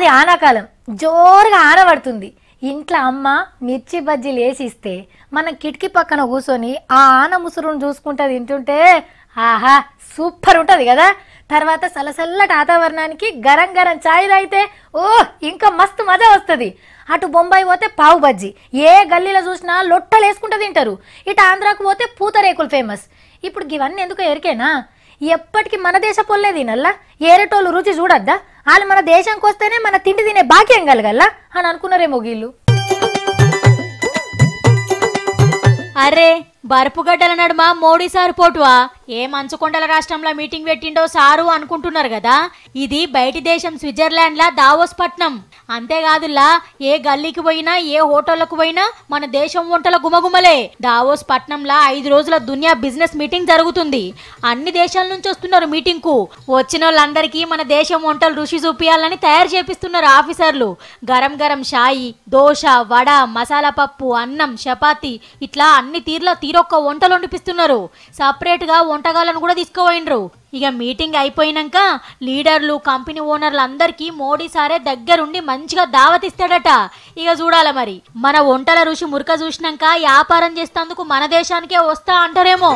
అయితే ఆనాకాలం జోరుగా ఆన పడుతుంది. ఇంట్లో అమ్మ మిర్చి బజ్జీలు వేసి ఇస్తే మనం కిటికీ పక్కన కూర్చొని ఆ ఆన ముసురును చూసుకుంటూ తింటుంటే ఆహా సూపర్ ఉంటుంది కదా. తర్వాత సలసల్లటి వాతావరణానికి గరం గరం ఛాయ్ తాగితే ఇంకా మస్తు మజా వస్తుంది. అటు బొంబాయి పోతే పావు బజ్జీ, ఏ గల్లీలో చూసినా లొట్టలు వేసుకుంటూ తింటారు. ఇటు ఆంధ్రాకు పోతే పూతరేకులు ఫేమస్. ఇప్పుడు ఇవన్నీ ఎందుకో ఎరికేనా? ఎప్పటికీ మన దేశ పొల్లే తినల్లా, ఏరేటోళ్ళు రుచి చూడద్దా? వాళ్ళు మన దేశంకి వస్తేనే మన తిండి తినే భాగ్యం కలగల్లా అని అనుకున్నారేమో వీళ్ళు. అరే బరుపుగడ్డల నడుమ మోడీ సారు పోటువా ఏ మంచుకొండల రాష్ట్రంలో మీటింగ్ పెట్టిండో సారు అనుకుంటున్నారు కదా. ఇది బయటి దేశం స్విట్జర్లాండ్ లా దావోస్ పట్నం. అంతేకాదుల్లా ఏ గల్లీకి పోయినా ఏ హోటళ్లకు పోయినా మన దేశం వంటల గుమగుమలే. దావోస్ పట్నంలా 5 రోజుల దునియా బిజినెస్ మీటింగ్ జరుగుతుంది. అన్ని దేశాల నుంచి వస్తున్నారు మీటింగ్ కు. వచ్చిన వాళ్ళందరికీ మన దేశం వంటలు రుచి చూపియాలని తయారు చేపిస్తున్నారు ఆఫీసర్లు. గరం గరం షాయి, దోశ, వడ, మసాలా పప్పు, అన్నం, చపాతి ఇట్లా అన్ని తీరొక్క వంటలు వండిపిస్తున్నారు. సపరేట్ గా వంటగాలను కూడా తీసుకుపోయినరు. ఇక మీటింగ్ అయిపోయినాక లీడర్లు, కంపెనీ ఓనర్లు అందరికీ మోడీ సారే దగ్గరుండి మంచిగా దావతిస్తాడట. ఇక చూడాల మరి మన వంటల రుచి మురక చూసినాక వ్యాపారం చేసేందుకు మన దేశానికే వస్తా అంటారేమో.